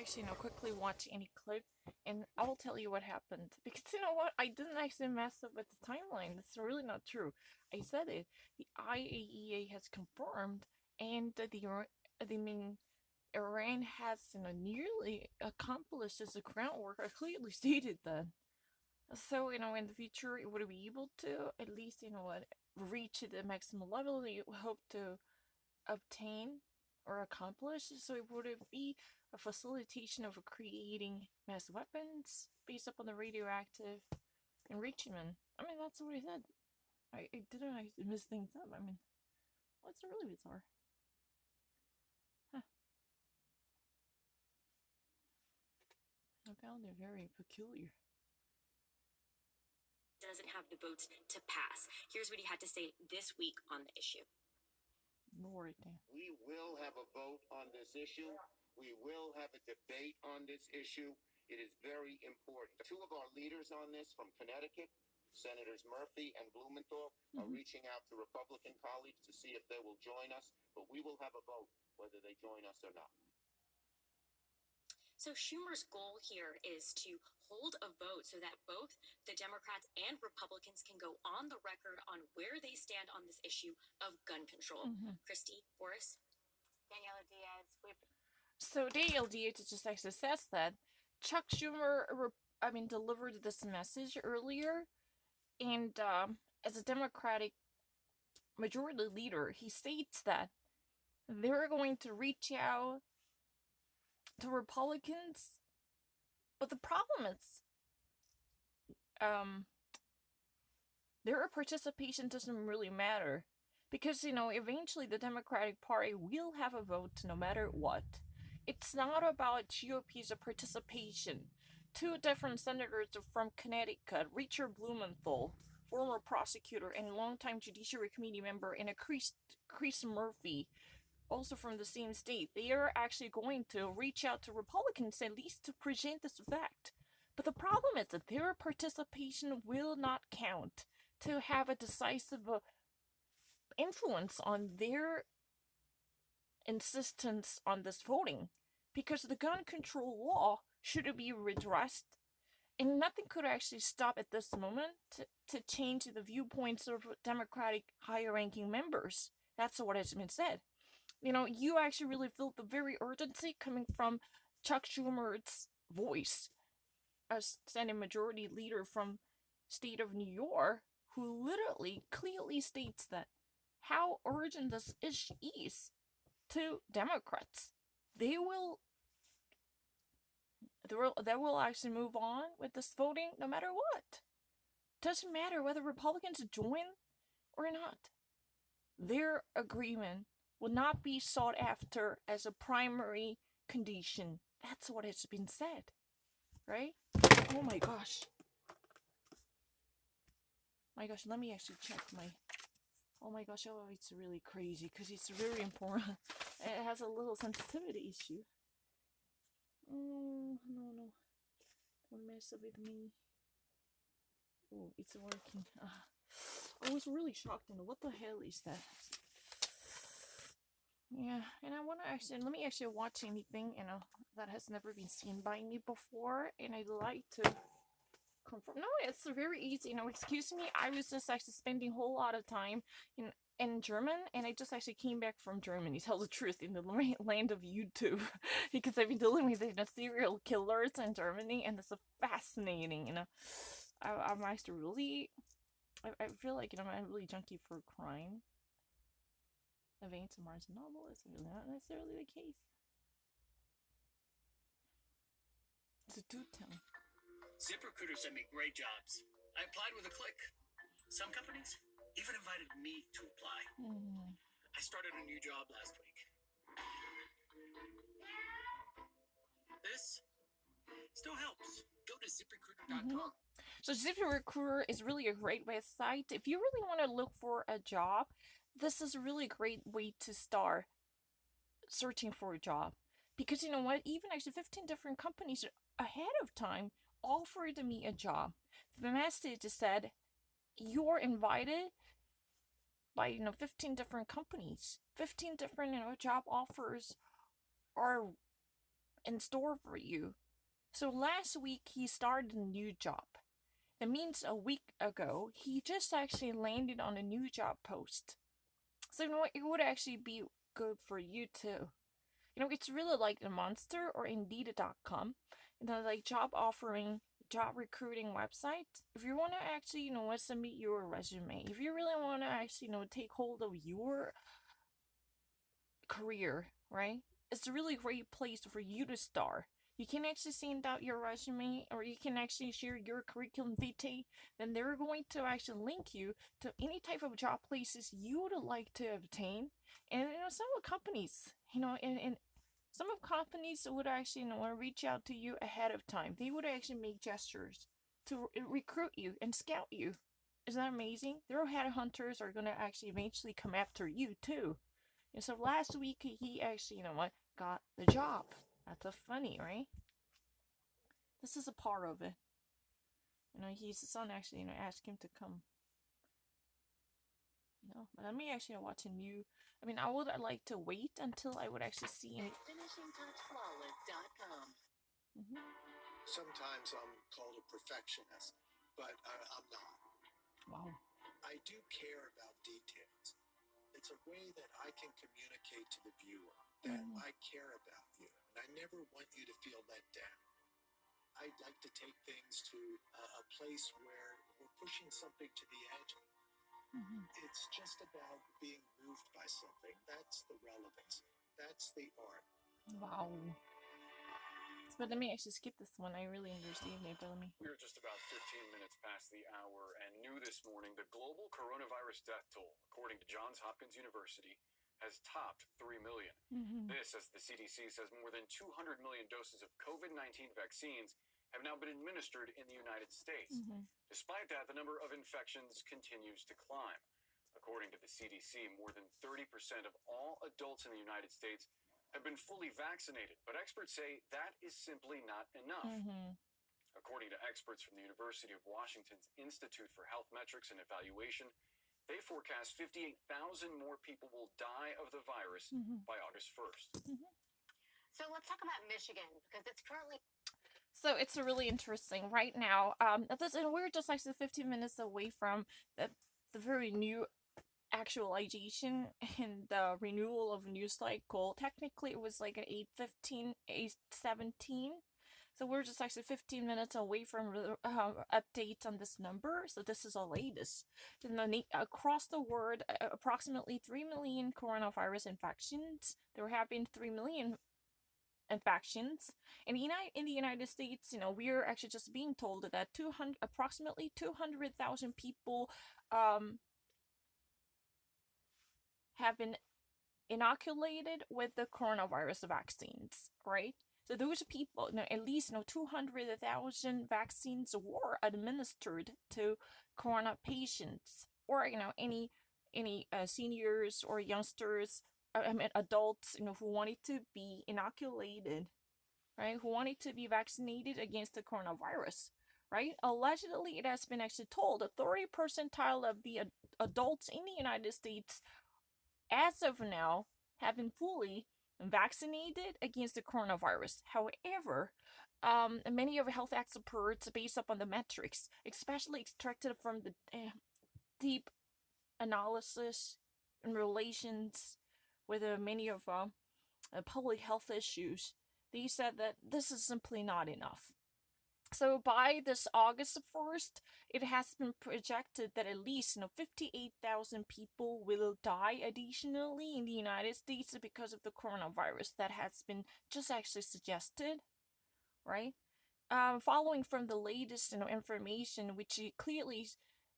actually, quickly watch any clip, and I will tell you what happened. Because you know what? I didn't actually mess up with the timeline. That's really not true. I said it. The IAEA has confirmed, and the main Iran has, nearly accomplished this groundwork. I clearly stated that. So, in the future, it would be able to at least, reach the maximum level that you hope to obtain or accomplish. So it would be a facilitation of creating mass weapons based upon the radioactive enrichment. I mean, that's what I said. I didn't miss things up. I mean, what's really bizarre? Huh. I found it very peculiar. Doesn't have the votes to pass. Here's what he had to say this week on the issue. Lower it down. We will have a vote on this issue. We will have a debate on this issue. It is very important. Two of our leaders on this from Connecticut, Senators Murphy and Blumenthal, are reaching out to Republican colleagues to see if they will join us, but we will have a vote whether they join us or not. So Schumer's goal here is to hold a vote so that both the Democrats and Republicans can go on the record on where they stand on this issue of gun control. Christy, Boris? Daniela Diaz. So Danielle Diaz just actually says that Chuck Schumer, delivered this message earlier, and as a Democratic majority leader, he states that they're going to reach out to Republicans, but the problem is, their participation doesn't really matter, because eventually the Democratic Party will have a vote no matter what. It's not about GOP's participation. Two different senators from Connecticut, Richard Blumenthal, former prosecutor and longtime Judiciary Committee member, and Chris Murphy, also from the same state, they are actually going to reach out to Republicans at least to present this fact. But the problem is that their participation will not count to have a decisive influence on their insistence on this voting, because the gun control law should be redressed, and nothing could actually stop at this moment to change the viewpoints of Democratic higher ranking members. That's what has been said. You actually really feel the very urgency coming from Chuck Schumer's voice, as Senate Majority Leader from state of New York, who literally clearly states that how urgent this issue is to Democrats. They will actually move on with this voting no matter what. Doesn't matter whether Republicans join or not. Their agreement will not be sought after as a primary condition. That's what has been said, right? Oh my gosh. Let me actually check my... Oh my gosh, it's really crazy because it's very important. It has a little sensitivity issue. Oh, no. Don't mess up with me. Oh, it's working. I was really shocked. What the hell is that? Yeah, and I want to let me actually watch anything, that has never been seen by me before, and I'd like to confirm. No, it's very easy. Excuse me, I was just actually spending a whole lot of time in German, and I just actually came back from Germany, tell the truth, in the land of YouTube, because I've been dealing with serial killers in Germany, and it's fascinating, I'm actually really, I feel like, I'm really junkie for crime. Events of Mars novel is really not necessarily the case. It's a dude town. ZipRecruiter sent me great jobs. I applied with a click. Some companies even invited me to apply. I started a new job last week. This still helps. Go to ZipRecruiter.com. So ZipRecruiter is really a great website. If you really want to look for a job, this is a really great way to start searching for a job. Because you know what? Even actually 15 different companies ahead of time offered me a job. The message said, you're invited by 15 different companies. 15 different job offers are in store for you. So last week he started a new job. That means a week ago he just actually landed on a new job post. So you know what? It would actually be good for you too. You know, it's really like the Monster or Indeed.com, like job offering, job recruiting website. If you want to actually, submit your resume, if you really want to actually, take hold of your career, right? It's a really great place for you to start. You can actually send out your resume, or you can actually share your curriculum vitae. Then they're going to actually link you to any type of job places you would like to obtain. And some of the companies, and some of companies would actually reach out to you ahead of time. They would actually make gestures to recruit you and scout you. Isn't that amazing? Their headhunters are gonna actually eventually come after you too. And so last week he actually, got the job. That's a funny, right? This is a part of it. His son actually, asked him to come. But let me actually watch a new. I would like to wait until I would actually see any. FinishingTouchFlawless.com. Sometimes I'm called a perfectionist, but I'm not. Wow. I do care about details. It's a way that I can communicate to the viewer that I care about you, and I never want you to feel let down. I'd like to take things to a place where we're pushing something to the edge. It's just about being moved by something. That's the relevance. That's the art. Wow. But let me actually skip this one. I really understand it, but let me. We are just about 15 minutes past the hour, and new this morning, the global coronavirus death toll, according to Johns Hopkins University, has topped 3 million. This, as the CDC says, more than 200 million doses of COVID-19 vaccines have now been administered in the United States. Despite that, the number of infections continues to climb. According to the CDC, more than 30% of all adults in the United States have been fully vaccinated, but experts say that is simply not enough. According to experts from the University of Washington's Institute for Health Metrics and Evaluation, they forecast 58,000 more people will die of the virus by August 1st. So let's talk about Michigan, because it's currently. So it's really interesting right now. We're just actually 15 minutes away from the very new actualization and the renewal of news cycle. Technically, it was like an 8:15, 8:17. So we're just actually 15 minutes away from updates on this number. So this is the latest. Across the world, approximately 3 million coronavirus infections. There have been 3 million infections. In the United States, we're actually just being told that approximately 200,000 people have been inoculated with the coronavirus vaccines, right? So those people, at least 200,000 vaccines were administered to corona patients, or any seniors or youngsters, adults, who wanted to be inoculated, right? Who wanted to be vaccinated against the coronavirus, right? Allegedly, it has been actually told the 30 percentile of the adults in the United States, as of now, have been fully vaccinated against the coronavirus. However, many of the health experts, based upon the metrics, especially extracted from the deep analysis and relations with many of public health issues, they said that this is simply not enough. So by this August 1st, it has been projected that at least 58,000 people will die additionally in the United States because of the coronavirus. That has been just actually suggested, right? Following from the latest information, which clearly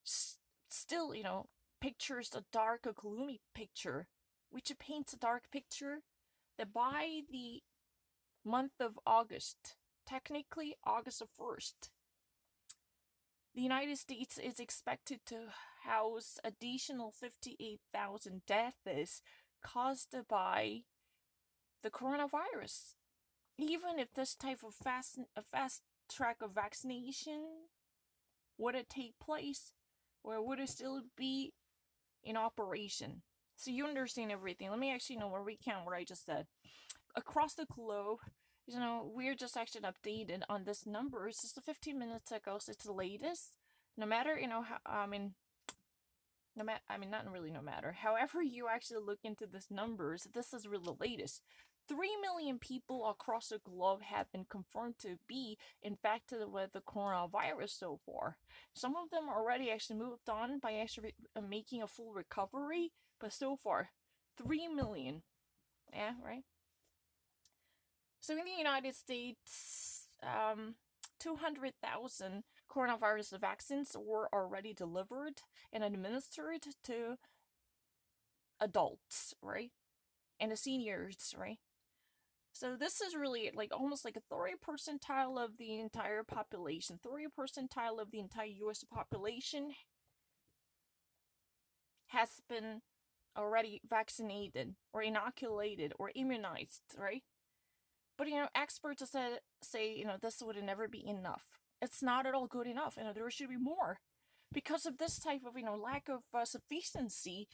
still pictures a dark, a gloomy picture, which paints a dark picture that by the month of August, technically August 1st, the United States is expected to house additional 58,000 deaths caused by the coronavirus. Even if this type of fast track of vaccination would it take place, or would it still be in operation? So you understand everything. Let me actually recount what I just said. Across the globe, You know, we're just actually updated on this number. It's just 15 minutes ago, so it's the latest. No matter, you know, how, not really no matter. However you actually look into these numbers, this is really the latest. 3 million people across the globe have been confirmed to be infected with the coronavirus so far. Some of them already actually moved on by actually making a full recovery, but so far, 3 million. Yeah, right? So in the United States, 200,000 coronavirus vaccines were already delivered and administered to adults, right? And the seniors, right? So this is really like almost like a 30 percentile of the entire population. 30 percentile of the entire US population has been already vaccinated or inoculated or immunized, right? But you know, experts say you know this would never be enough. It's not at all good enough. You know, there should be more. Because of this type of, you know, lack of sufficiency,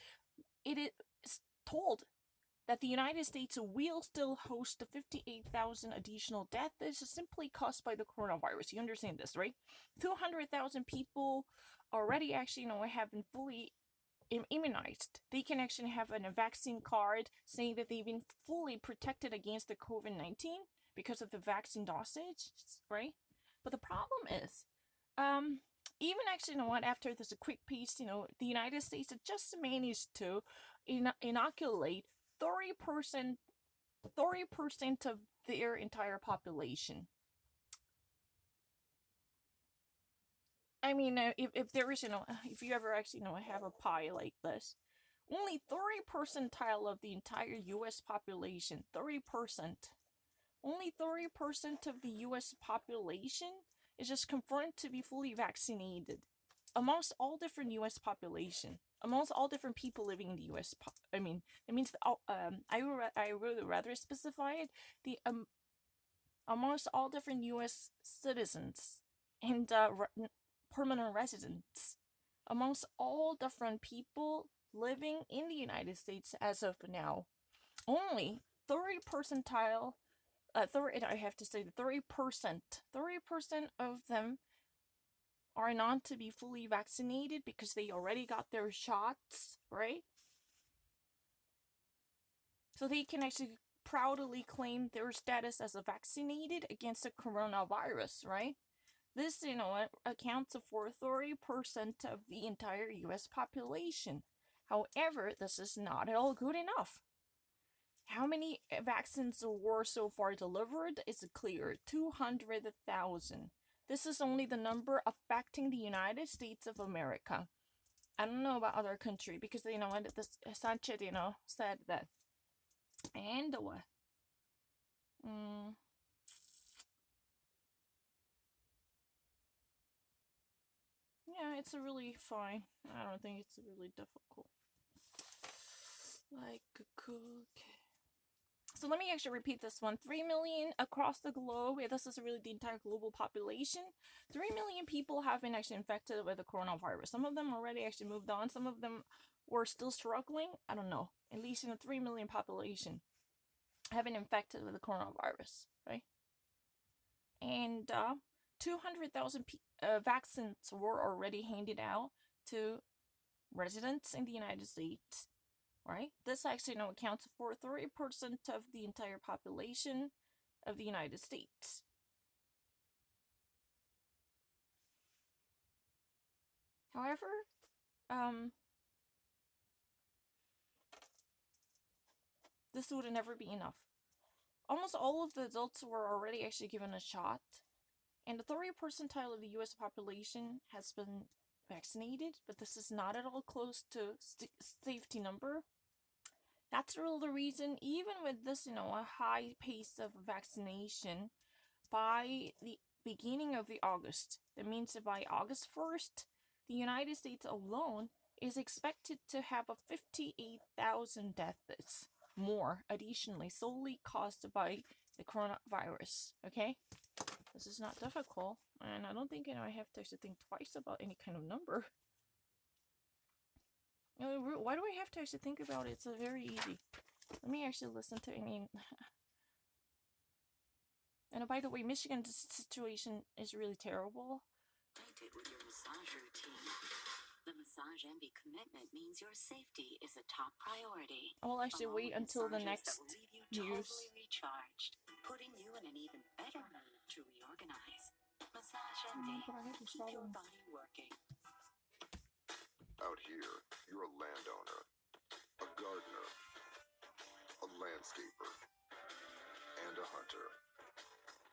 it is told that the United States will still host 58,000 additional deaths. This is simply caused by the coronavirus. You understand this, right? 200,000 people already actually, you know, have been fully immunized. They can actually have a vaccine card saying that they've been fully protected against the COVID-19 because of the vaccine dosage, right? But the problem is, even actually, you know what, after this a quick piece, you know, the United States just managed to inoculate 30% of their entire population. I mean, if there is, you know, if you ever actually, you know, have a pie like this, only 30 percentile of the entire U.S. population, 30%, only 30% of the U.S. population is just confirmed to be fully vaccinated amongst all different U.S. population, amongst all different people living in the U.S. I mean, it means I would rather specify it the amongst all different U.S. citizens and permanent residents, amongst all different people living in the United States as of now, only 30 percentile. I have to say 30% of them are not to be fully vaccinated because they already got their shots, right? So they can actually proudly claim their status as a vaccinated against the coronavirus, right? This, you know, accounts for 30% of the entire US population. However, this is not at all good enough. How many vaccines were so far delivered is clear, 200,000. This is only the number affecting the United States of America. I don't know about other country because, you know, this Sanchez, you know, said that. And what? Yeah, it's a really fine. I don't think it's really difficult. Like a cook. So let me actually repeat this one. 3 million across the globe. This is really the entire global population. 3 million people have been actually infected with the coronavirus. Some of them already actually moved on. Some of them were still struggling. I don't know. At least in the 3 million population have been infected with the coronavirus, right? And 200,000 vaccines were already handed out to residents in the United States. Right? This actually, you know, accounts for 30% of the entire population of the United States. However, this would never be enough. Almost all of the adults were already actually given a shot, and the 30 percentile of the US population has been vaccinated, but this is not at all close to safety number. That's really the reason, even with this, you know, a high pace of vaccination, by the beginning of the August, that means that by August 1st, the United States alone is expected to have a 58,000 deaths more additionally, solely caused by the coronavirus. Okay? This is not difficult, and I don't think, you know, I have to actually think twice about any kind of number. Why do I have to actually think about it? It's very easy. Let me actually listen to, And by the way, Michigan's situation is really terrible. It with your massage routine. The Massage Envy commitment means your safety is a top priority. I will actually Along wait with until the massages next that will leave you news. totally recharged, putting you in an even better mood to reorganize. Massage Envy. Keep your body working. Out here, you're a landowner, a gardener, a landscaper, and a hunter.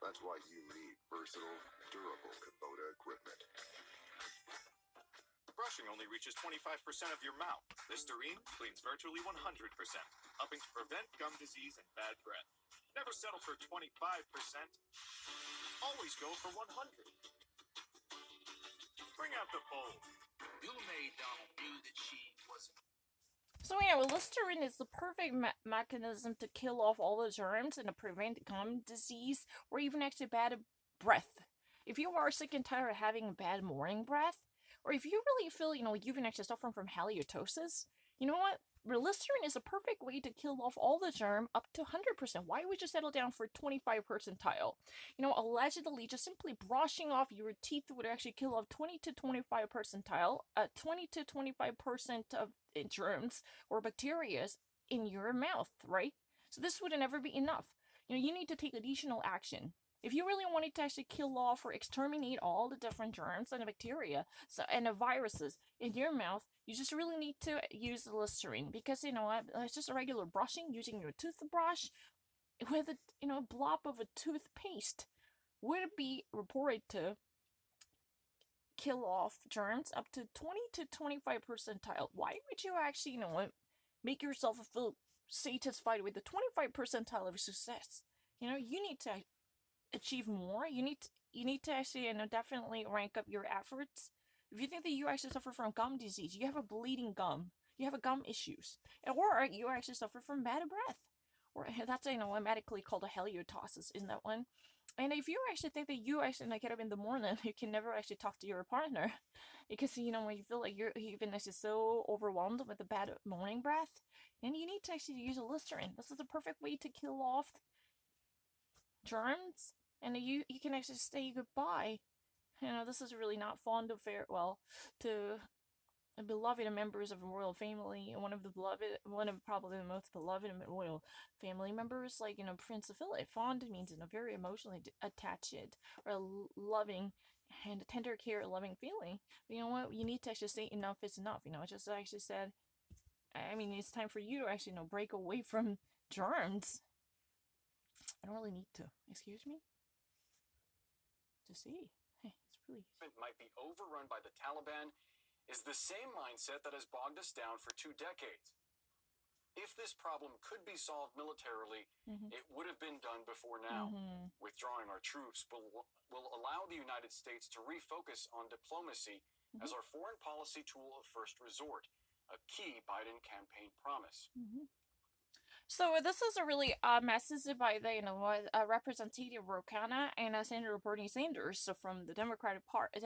That's why you need versatile, durable Kubota equipment. Brushing only reaches 25% of your mouth. Listerine cleans virtually 100%, helping to prevent gum disease and bad breath. Never settle for 25%. Always go for 100. Bring out the bold. Bill May Donald knew that she wasn't. So yeah, Listerine is the perfect mechanism to kill off all the germs and to prevent gum disease or even actually bad breath. If you are sick and tired of having bad morning breath, or if you really feel, you've been actually suffering from halitosis, you know what? Listerine is a perfect way to kill off all the germ up to 100%. Why would you settle down for 25 percentile? Allegedly, just simply brushing off your teeth would actually kill off 20 to 25 percentile, 20 to 25% of germs or bacteria in your mouth, right? So this would never be enough. You need to take additional action. If you really wanted to actually kill off or exterminate all the different germs and the bacteria and the viruses in your mouth, you just really need to use the Listerine because, it's just a regular brushing using your toothbrush with a blob of a toothpaste would be reported to kill off germs up to 20 to 25 percentile. Why would you actually, make yourself feel satisfied with the 25 percentile of success? You need to achieve more. You need to actually definitely rank up your efforts. If you think that you actually suffer from gum disease, you have a bleeding gum, you have a gum issues, or you actually suffer from bad breath, or that's medically called a halitosis, isn't that one? And if you actually think that you actually get up in the morning, you can never actually talk to your partner because when you feel like you've been actually so overwhelmed with the bad morning breath, then you need to actually use a Listerine. This is a perfect way to kill off germs, and you can actually say goodbye. This is really not fond of farewell to beloved members of the royal family, one of probably the most beloved royal family members, like Prince Philip. Fond means very emotionally attached or loving and tender care, loving feeling. But you know what? You need to actually say enough is enough. Just actually said. It's time for you to actually break away from germs. I don't really need to. Excuse me? To see. Hey, it's really... Might be overrun by the Taliban is the same mindset that has bogged us down for 2 decades. If this problem could be solved militarily, it would have been done before now. Withdrawing our troops will allow the United States to refocus on diplomacy as our foreign policy tool of first resort, a key Biden campaign promise. So this is a really message by the Representative Ro Khanna and Senator Bernie Sanders, so from the Democratic Party.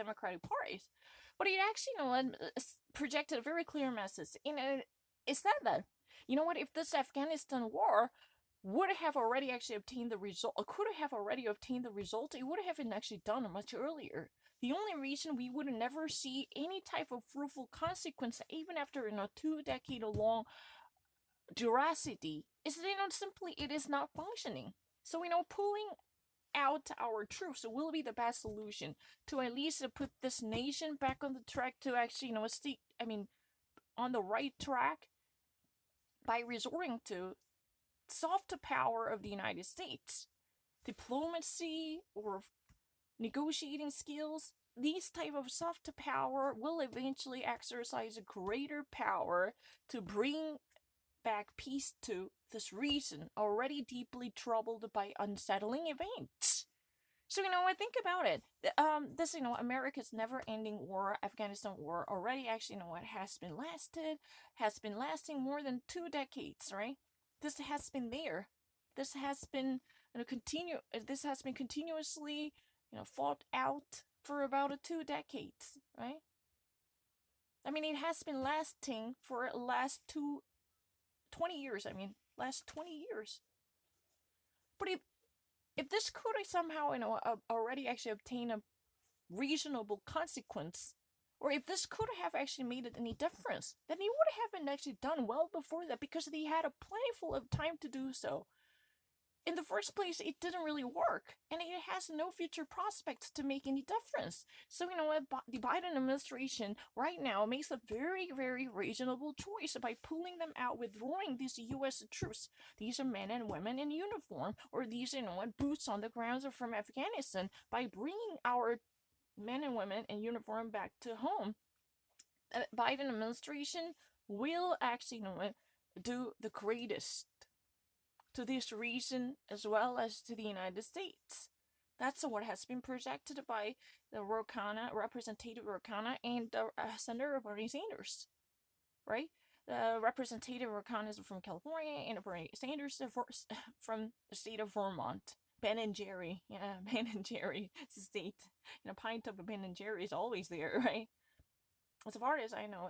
But it actually projected a very clear message. It said that if this Afghanistan war would have already actually obtained the result, or could have already obtained the result, it would have been actually done much earlier. The only reason we would never see any type of fruitful consequence, even after 2-decade-long duracity, is that simply it is not functioning. So pulling out our troops will be the best solution to at least put this nation back on the track to actually stay on the right track by resorting to soft power of the United States, diplomacy or negotiating skills. These type of soft power will eventually exercise a greater power to bring back peace to this region already deeply troubled by unsettling events. So think about it. This America's never-ending war, Afghanistan war, already actually has been lasting more than 2 decades, right? This has been there. This has been This has been continuously fought out for about 2 decades, right? It has been lasting for last 20 years. Last 20 years. But if this could somehow, already actually obtain a reasonable consequence, or if this could have actually made it any difference, then he would have been actually done well before that, because he had a plentiful of time to do so. In the first place, it didn't really work, and it has no future prospects to make any difference. So, the Biden administration right now makes a very, very reasonable choice by pulling them out, withdrawing these U.S. troops. These are men and women in uniform, or these, boots on the ground from Afghanistan, by bringing our men and women in uniform back to home. The Biden administration will actually, do the greatest to this region as well as to the United States. That's what has been projected by the Representative Ro Khanna, and Senator Bernie Sanders, right? The Representative Ro Khanna is from California, and Bernie Sanders from the state of Vermont. Ben and Jerry, Ben and Jerry state. A pint of Ben and Jerry is always there, right? As far as I know,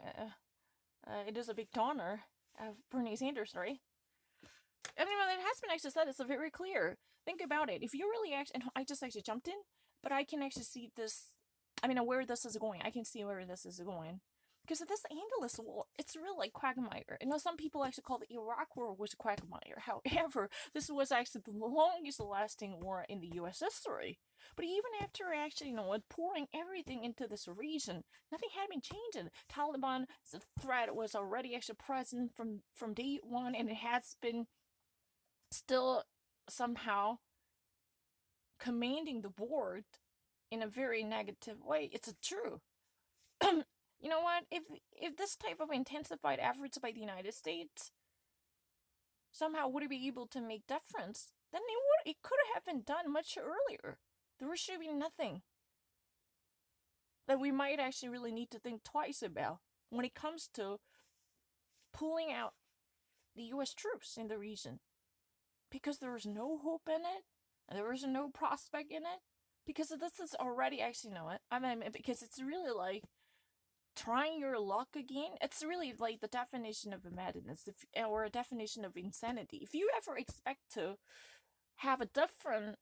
it is a big donor of Bernie Sanders, right? I mean, it has been actually said, it's very clear. Think about it. If you really actually, and I just actually jumped in, but I can actually see this, where this is going. I can see where this is going. Because this endless war, it's really like quagmire. Some people actually call the Iraq War was quagmire. However, this was actually the longest lasting war in the U.S. history. But even after actually, pouring everything into this region, nothing had been changing. Taliban's threat was already actually present from day one, and it has been still somehow commanding the board in a very negative way. It's true. You know what? If this type of intensified efforts by the United States somehow would be able to make difference, then it could have been done much earlier. There should be nothing that we might actually really need to think twice about when it comes to pulling out the U.S. troops in the region. Because there was no hope in it, and there was no prospect in it. Because this is already actually, because it's really like trying your luck again. It's really like the definition of madness, or a definition of insanity. If you ever expect to have a different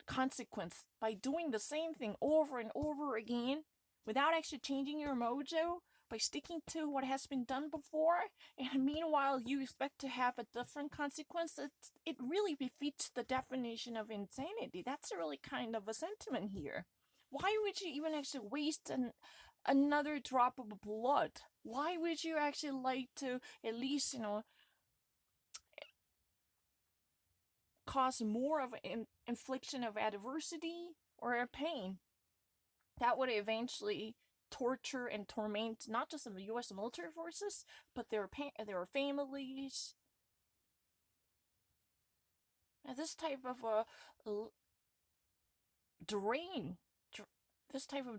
consequence by doing the same thing over and over again without actually changing your mojo, by sticking to what has been done before, and meanwhile you expect to have a different consequence, it really defeats the definition of insanity. That's really kind of a sentiment here. Why would you even actually waste another drop of blood? Why would you actually like to at least, cause more of an infliction of adversity or a pain that would eventually torture and torment not just the U.S. military forces, but their families? And this type of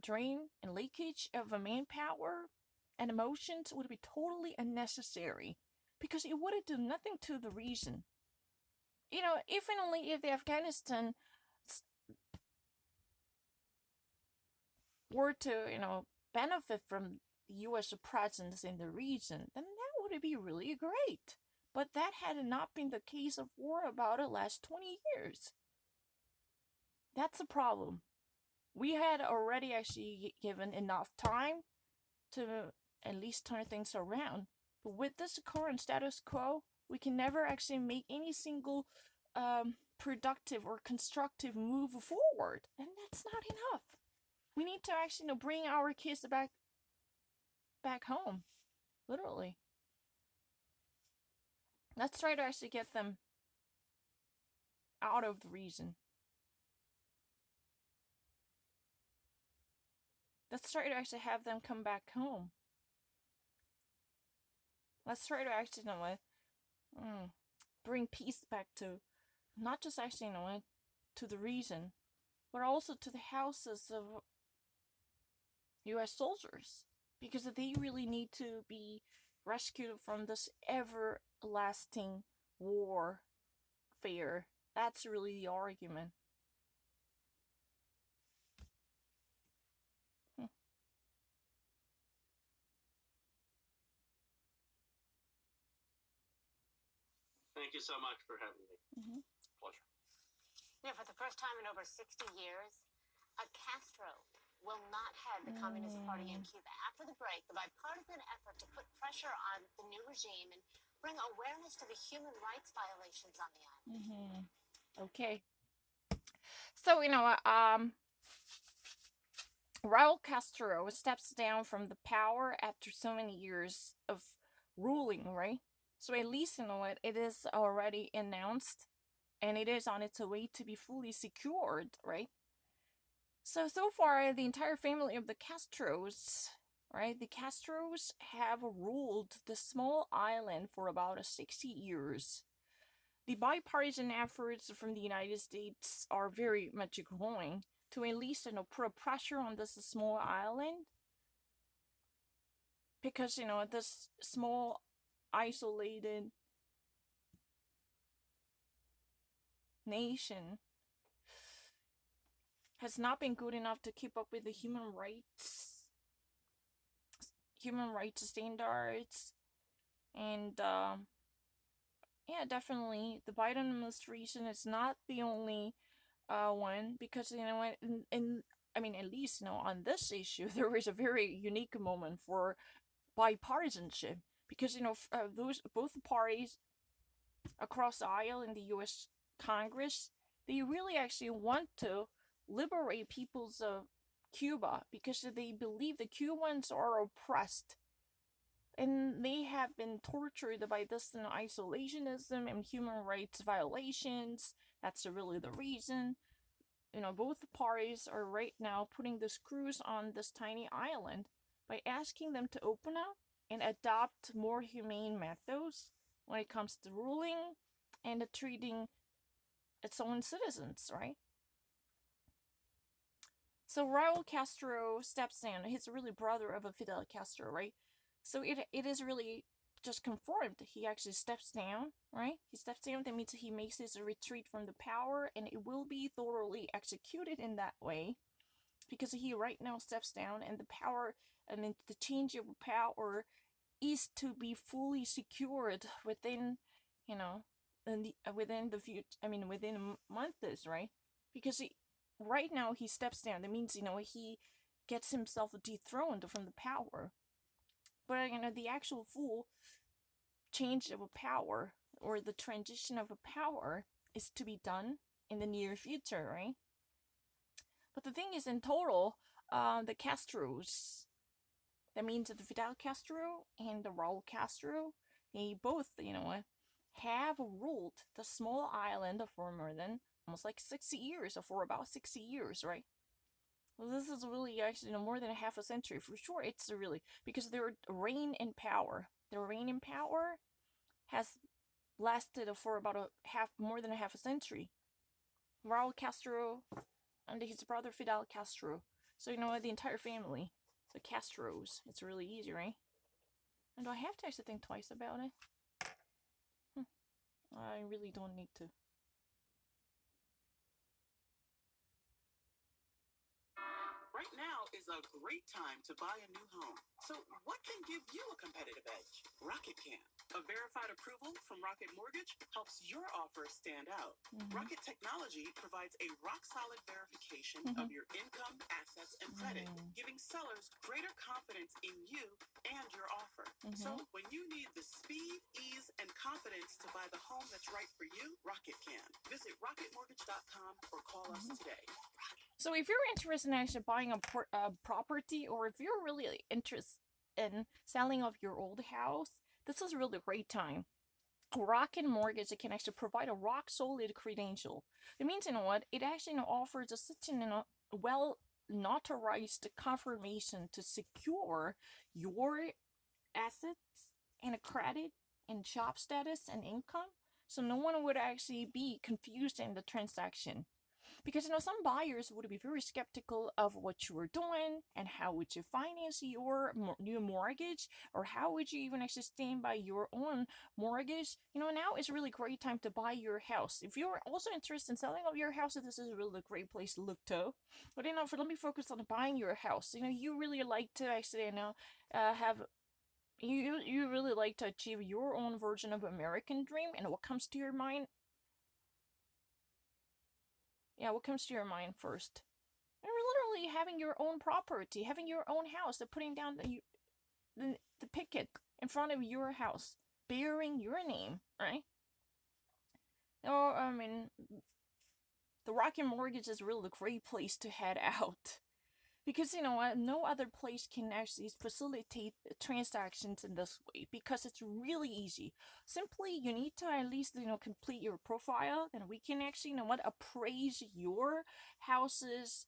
drain and leakage of manpower and emotions would be totally unnecessary, because it would have done nothing to the region. If and only if the Afghanistan were to, benefit from the U.S. presence in the region, then that would be really great. But that had not been the case for about the last 20 years. That's a problem. We had already actually given enough time to at least turn things around. But with this current status quo, we can never actually make any single productive or constructive move forward. And that's not enough. We need to actually bring our kids back home. Literally. Let's try to actually get them out of the region. Let's try to actually have them come back home. Let's try to actually, bring peace back to, not just actually, to the region, but also to the houses of U.S. soldiers. Because they really need to be rescued from this everlasting warfare. That's really the argument. Thank you so much for having me. Mm-hmm. Pleasure. For the first time in over 60 years, a Castro will not head the Communist Party in Cuba. After the break, the bipartisan effort to put pressure on the new regime and bring awareness to the human rights violations on the island. Okay. So, Raul Castro steps down from the power after so many years of ruling, right? So at least, it is already announced and it is on its way to be fully secured, right? So far, the entire family of the Castros, right? The Castros have ruled the small island for about 60 years. The bipartisan efforts from the United States are very much growing to at least, put pressure on this small island. Because, this small, isolated nation has not been good enough to keep up with the human rights standards. And, yeah, definitely, the Biden administration is not the only one, because, at least, on this issue, there is a very unique moment for bipartisanship, because, both parties across the aisle in the U.S. Congress, they really actually want to liberate peoples of Cuba, because they believe the Cubans are oppressed and they have been tortured by this isolationism and human rights violations. That's really the reason. Both parties are right now putting the screws on this tiny island by asking them to open up and adopt more humane methods when it comes to ruling and treating its own citizens, right? So Raul Castro steps down. He's really brother of Fidel Castro, right? So it is really just confirmed. He actually steps down, right? He steps down. That means he makes his retreat from the power, and it will be thoroughly executed in that way, because he right now steps down, and the power, the change of power is to be fully secured within, within the future. Within months, right? Because right now he steps down. That means, he gets himself dethroned from the power. But, the actual full change of a power, or the transition of a power, is to be done in the near future, right? But the thing is, in total, the Castros, that means that the Fidel Castro and the Raul Castro, they both, have ruled the small island for more than almost like 60 years, or for about 60 years, right? Well, this is really actually more than a half a century for sure. It's really, because their reign in power has lasted for about more than a half a century. Raul Castro and his brother Fidel Castro. So the entire family, the Castros. It's really easy, right? And do I have to actually think twice about it? I really don't need to. Right now is a great time to buy a new home. So what can give you a competitive edge? Rocket can. A verified approval from Rocket Mortgage helps your offer stand out. Rocket Technology provides a rock-solid verification of your income, assets, and credit, giving sellers greater confidence in you and your offer. So when you need the speed, ease, and confidence to buy the home that's right for you, Rocket can. Visit rocketmortgage.com or call us today. So if you're interested in actually buying a property, or if you're really interested in selling off your old house, this is really a great time. Rocket Mortgage can actually provide a rock solid credential. It means, it actually offers such an well notarized confirmation to secure your assets and credit and job status and income, so no one would actually be confused in the transaction. Because, some buyers would be very skeptical of what you were doing, and how would you finance your new mortgage, or how would you even actually stand by your own mortgage. Now is a really great time to buy your house. If you're also interested in selling off your house, this is a really great place to look to. But, let me focus on buying your house. You really like to actually, you really like to achieve your own version of American dream, and what comes to your mind? Yeah, what comes to your mind first? And we're literally having your own property, having your own house, and putting down the picket in front of your house, bearing your name, right? No, I mean, the Rocket Mortgage is really a great place to head out. Because, no other place can actually facilitate transactions in this way because it's really easy. Simply, you need to at least, complete your profile, and we can actually, appraise your house's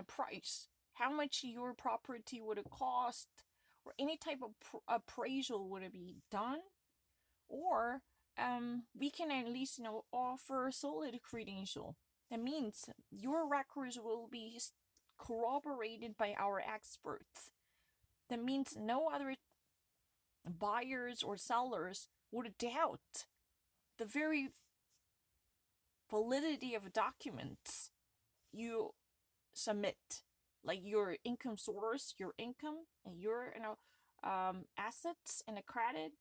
price. How much your property would have cost, or any type of appraisal would it be done, or we can at least, offer a solid credential. That means your records will be corroborated by our experts. That means no other buyers or sellers would doubt the very validity of documents you submit, like your income source, your income, and your assets and a credit.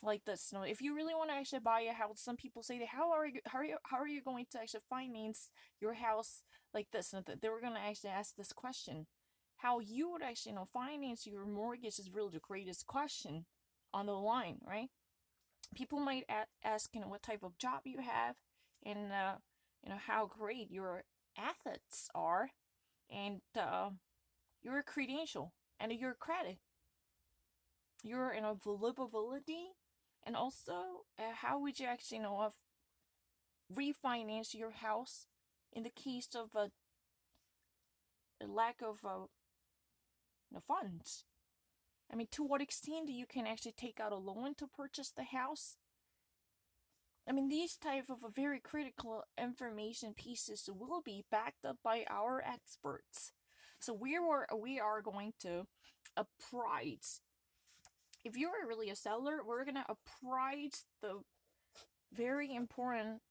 Like this, if you really want to actually buy a house, some people say that how are you going to actually finance your house like this? And they were going to actually ask this question: how you would actually finance your mortgage is really the greatest question on the line, right? People might ask what type of job you have, and how great your assets are, and your credential and your credit, your availability. And also, how would you actually refinance your house in the case of a lack of funds? I mean, to what extent you can actually take out a loan to purchase the house? I mean, these type of very critical information pieces will be backed up by our experts. So we are going to appraise. If you're really a seller, we're going to appraise the very important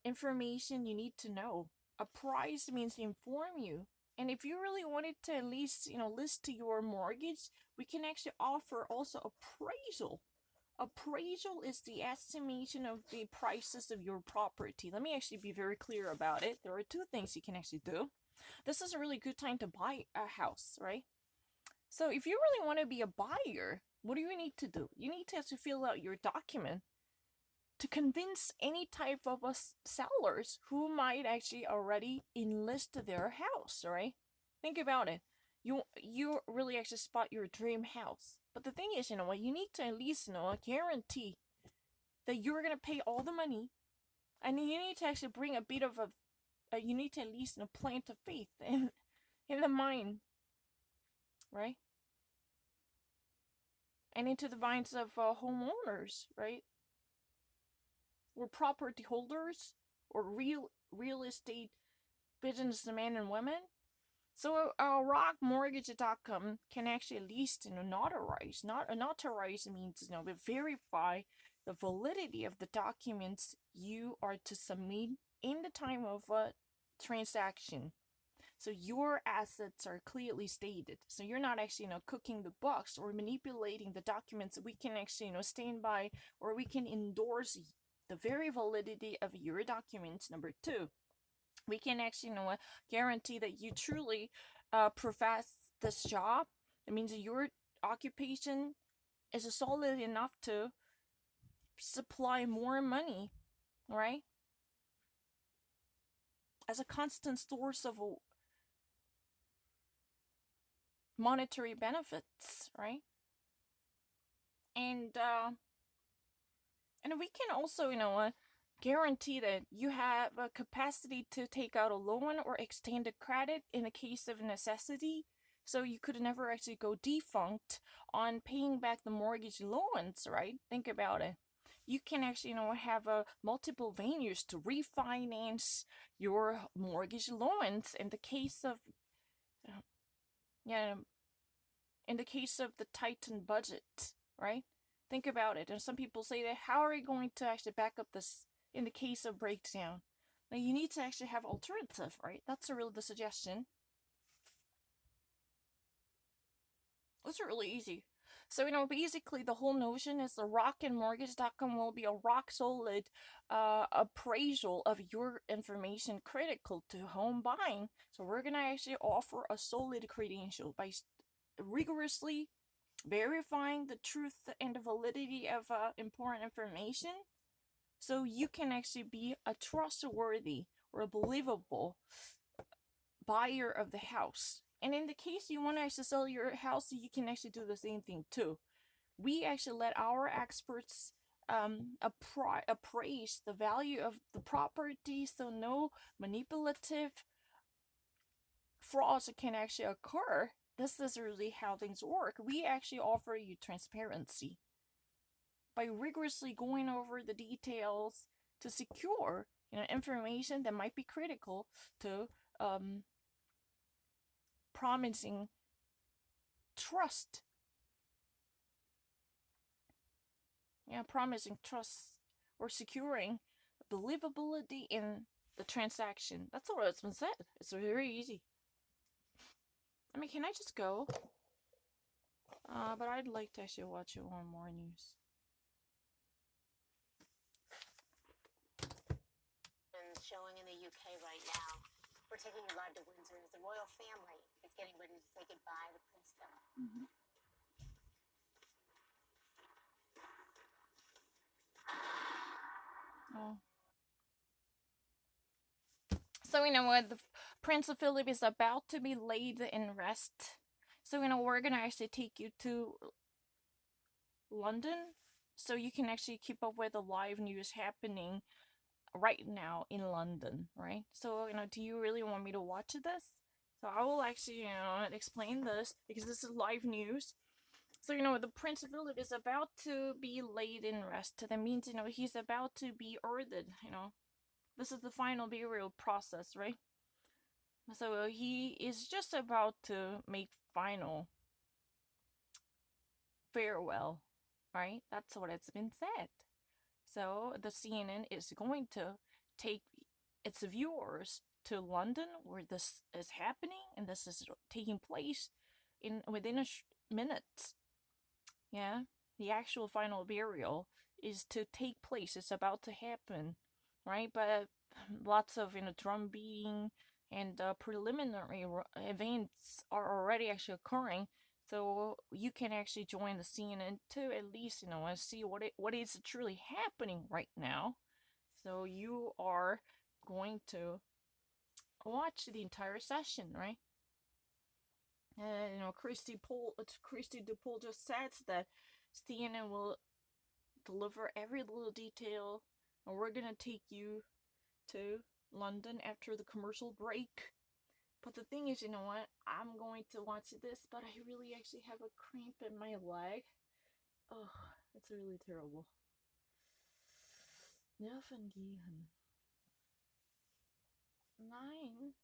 information you need to know. Appraise means inform you. And if you really wanted to at least, list your mortgage, we can actually offer also appraisal. Appraisal is the estimation of the prices of your property. Let me actually be very clear about it. There are two things you can actually do. This is a really good time to buy a house, right? So if you really want to be a buyer, what do you need to do? You need to actually fill out your document to convince any type of sellers who might actually already enlist their house, right? Think about it. You really actually spot your dream house. But the thing is, you need to at least, guarantee that you're going to pay all the money. And you need to actually bring a bit of you need to at least plant a faith in the mind, right? And into the minds of homeowners, right? Or property holders, or real estate businessmen and women. So rockmortgage.com can actually at least notarize. Notarize means verify the validity of the documents you are to submit in the time of a transaction. So your assets are clearly stated. So you're not actually cooking the books or manipulating the documents. We can actually stand by, or we can endorse the very validity of your documents. Number two, we can actually guarantee that you truly profess this job. It means that your occupation is solid enough to supply more money, right? As a constant source of monetary benefits, right? And we can also guarantee that you have a capacity to take out a loan or extend a credit in the case of necessity. So you could never actually go defunct on paying back the mortgage loans, right? Think about it. You can actually have multiple venues to refinance your mortgage loans in the case of in the case of the tightened budget, right? Think about it. And some people say that, how are you going to actually back up this in the case of breakdown? Now you need to actually have alternative, right? That's really the suggestion. Those are really easy. So, basically the whole notion is the rocketmortgage.com will be a rock solid appraisal of your information critical to home buying. So we're going to actually offer a solid credential by rigorously verifying the truth and the validity of important information, so you can actually be a trustworthy or a believable buyer of the house. And in the case you want to actually sell your house, you can actually do the same thing too. We actually let our experts appraise the value of the property, so no manipulative frauds can actually occur. This is really how things work. We actually offer you transparency by rigorously going over the details to secure information that might be critical to promising trust. Promising trust or securing believability in the transaction. That's all it's been said. It's very easy. I mean, can I just go? But I'd like to actually watch one more news. Showing in the UK right now. We're taking you live to Windsor as the royal family is getting ready to say goodbye to Prince Philip. Oh. So what, the Prince of Philip is about to be laid in rest. So we're gonna actually take you to London, so you can actually keep up with the live news happening right now in London, right? So do you really want me to watch this? So I will actually explain this because this is live news. So the Prince of Philip is about to be laid in rest. That means he's about to be earthed. This is the final burial process, right? So he is just about to make final farewell, right? That's what it's been said. So the CNN is going to take its viewers to London, where this is happening, and this is taking place within a minute. Yeah, the actual final burial is to take place. It's about to happen, right? But lots of drum beating and preliminary events are already actually occurring. So you can actually join the CNN to at least and see what is truly happening right now. So you are going to watch the entire session, right? And Christy DuPole just said that CNN will deliver every little detail, and we're gonna take you to London after the commercial break. But the thing is, what? I'm going to watch this, but I really actually have a cramp in my leg. Oh, it's really terrible. Nervengehen. Nein.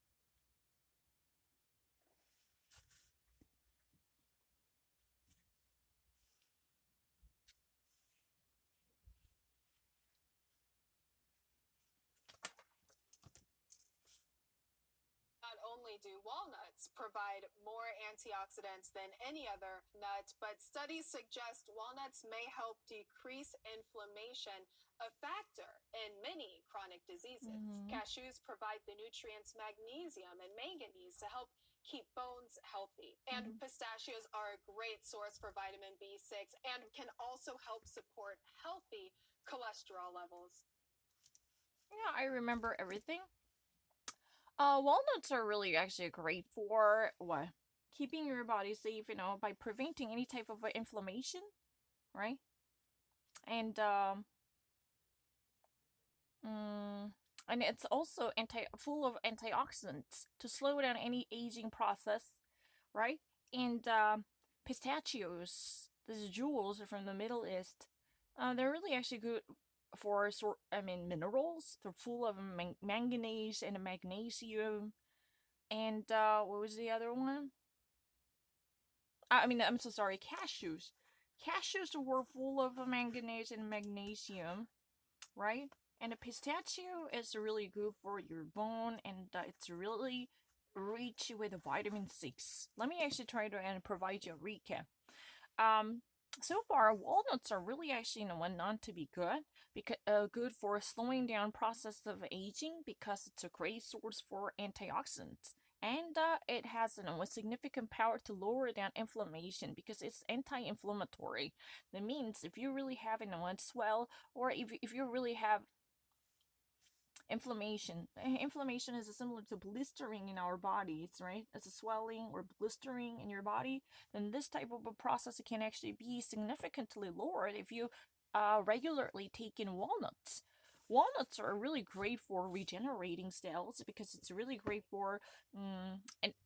Not only do walnuts provide more antioxidants than any other nut, but studies suggest walnuts may help decrease inflammation, a factor in many chronic diseases. Cashews provide the nutrients magnesium and manganese to help keep bones healthy. And pistachios are a great source for vitamin B6 and can also help support healthy cholesterol levels. Yeah, I remember everything. Walnuts are really actually great for what? Keeping your body safe, by preventing any type of inflammation, right? And it's also full of antioxidants to slow down any aging process, right? And pistachios, these jewels from the Middle East, they're really actually good for minerals. They're full of manganese and magnesium. And what was the other one? I'm so sorry, cashews. Cashews were full of manganese and magnesium, right? And a pistachio is really good for your bone, and it's really rich with vitamin 6. Let me actually try to provide you a recap. so far, walnuts are really actually known to be good because good for slowing down process of aging because it's a great source for antioxidants. And it has a significant power to lower down inflammation because it's anti-inflammatory. That means if you really have one swell, or if you really have inflammation. Inflammation is similar to blistering in our bodies, right? It's a swelling or blistering in your body. Then this type of a process can actually be significantly lowered if you regularly take in walnuts. Walnuts are really great for regenerating cells because it's really great for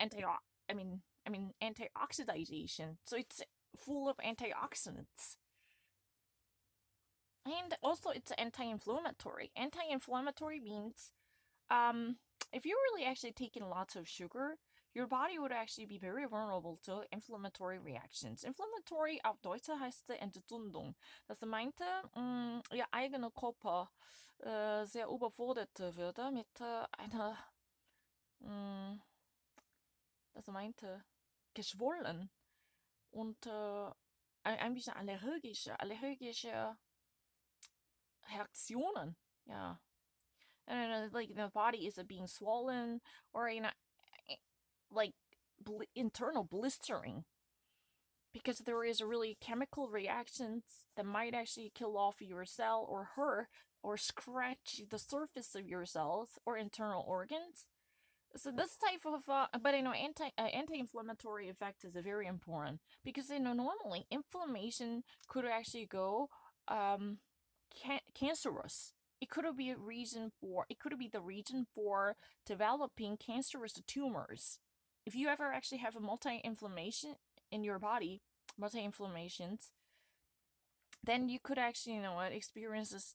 antioxidation. So it's full of antioxidants. And also it's anti-inflammatory. Anti-inflammatory means if you're really actually taking lots of sugar, your body would actually be very vulnerable to inflammatory reactions. Inflammatory auf Deutsch heißt Entzündung. Das meinte, ihr eigener Körper sehr überfordert würde mit einer, das meinte, geschwollen und ein bisschen allergische reaktionen. Yeah. And like the body is being swollen or like internal blistering because there is really chemical reactions that might actually kill off your cell or hurt or scratch the surface of your cells or internal organs. So this type of but anti-inflammatory effect is very important because normally inflammation could actually go cancerous. It could be the reason for developing cancerous tumors. If you ever actually have a multi-inflammation in your body, multi-inflammations, then you could actually experience this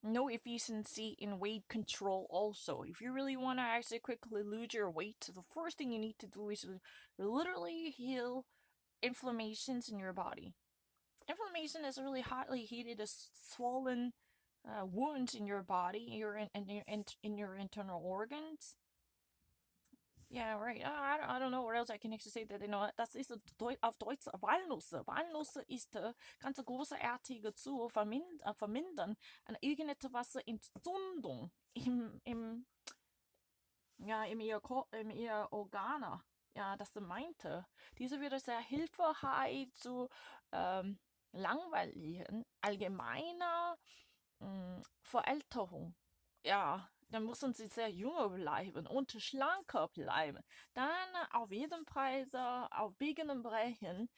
no efficiency in weight control also. If you really want to actually quickly lose your weight, the first thing you need to do is literally heal inflammations in your body. Inflammation is really hotly heated, swollen wounds in your body, in your internal organs. Yeah, right. I don't know what else I can actually say. That das ist auf Deutsch Walnüsse. Walnüsse ist ganz großartige zu vermindern an irgendetwas Entzündung im ihr Organe. Ja, das meinte. Diese würde sehr hilfreich zu langweiligen, allgemeiner Verälterung. Ja, dann müssen sie sehr jung bleiben und schlanker bleiben. Dann auf jeden Fall auf Biegen und Brechen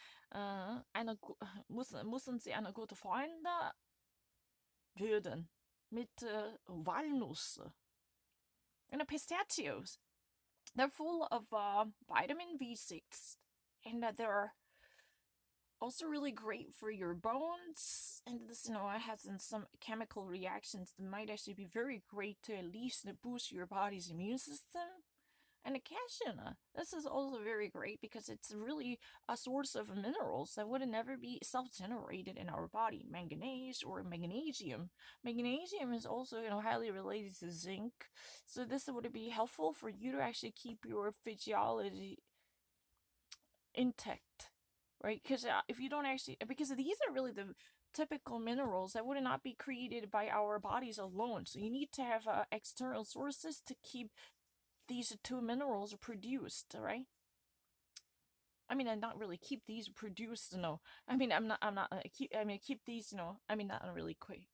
müssen sie eine gute Freunde werden mit Walnüsse. And the pistachios, they're full of vitamin B6, and they're also really great for your bones. And this, it has some chemical reactions that might actually be very great to at least boost your body's immune system. And the cashew nut, this is also very great because it's really a source of minerals that would never be self-generated in our body. Manganese or magnesium. Magnesium is also, highly related to zinc. So this would be helpful for you to actually keep your physiology intact, right? Because if you don't actually, because these are really the typical minerals that would not be created by our bodies alone. So you need to have external sources to keep these two minerals produced, right? I mean, and not really keep these produced, I mean, keep these, not really quick.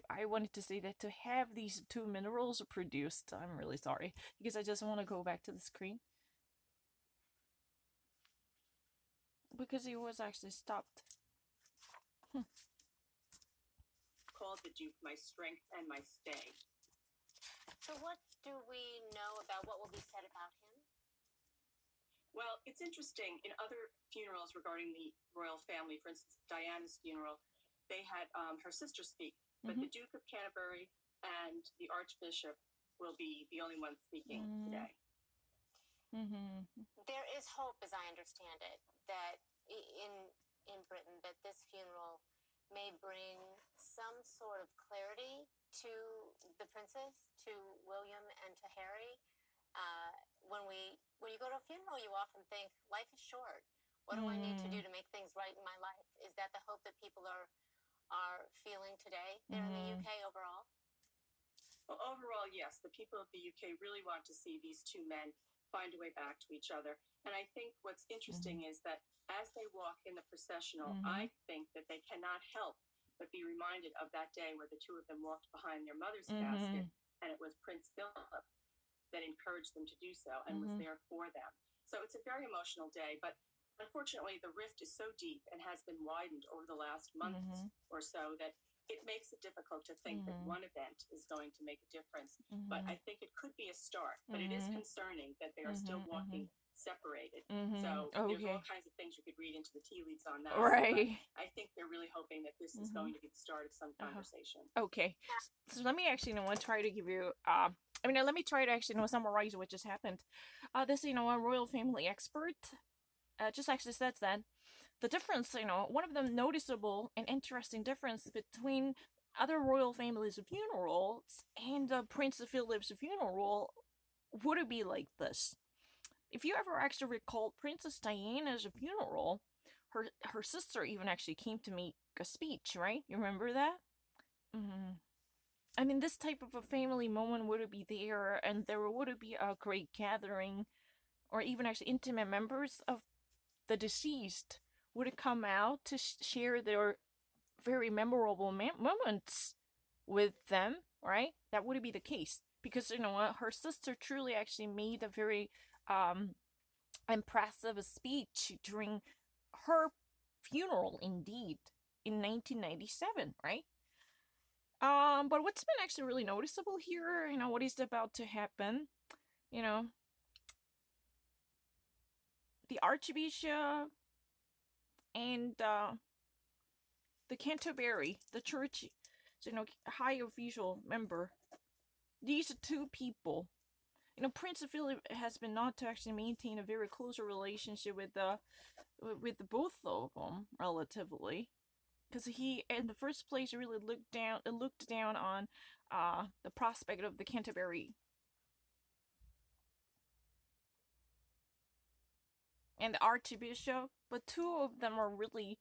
I wanted to say that to have these two minerals produced, I'm really sorry, because I just want to go back to the screen. Because it was actually stopped. Called the Duke my strength and my stay. So what do we know about what will be said about him? Well, it's interesting. In other funerals regarding the royal family, for instance, Diana's funeral, they had her sister speak, but the Duke of Canterbury and the Archbishop will be the only ones speaking today. There is hope, as I understand it, that in Britain, that this funeral may bring some sort of clarity to the princess, to William, and to Harry. When you go to a funeral, you often think life is short. What do I need to do to make things right in my life? Is that the hope that people are feeling today there in the UK overall? Well, overall, yes. The people of the UK really want to see these two men find a way back to each other. And I think what's interesting is that as they walk in the processional, I think that they cannot help but be reminded of that day where the two of them walked behind their mother's casket, and it was Prince Philip that encouraged them to do so and was there for them. So it's a very emotional day, but unfortunately the rift is so deep and has been widened over the last month or so that it makes it difficult to think that one event is going to make a difference. But I think it could be a start, but it is concerning that they are still walking separated. So there's all kinds of things you could read into the tea leaves on that. Right. But I think they're really hoping that this is going to be the start of some conversation. Okay. So let me actually, try to give you, let me try to actually, summarize what just happened. This, a royal family expert, just actually says that the difference, one of the noticeable and interesting difference between other royal families' funerals and Prince Philip's funeral would be like this. If you ever actually recall Princess Diana's funeral, her sister even actually came to make a speech, right? You remember that? I mean, this type of a family moment would be there, and there would be a great gathering, or even actually intimate members of the deceased would come out to share their very memorable moments with them, right? That would be the case. Because, her sister truly actually made a very impressive speech during her funeral, indeed, in 1997, right? But what's been actually really noticeable here, what is about to happen, the Archbishop and the Canterbury, the church, high official member, these two people, Prince Philip has been known to actually maintain a very close relationship with both of them, relatively, because he, in the first place, really looked down on the prospect of the Canterbury and the Archbishop, but two of them are really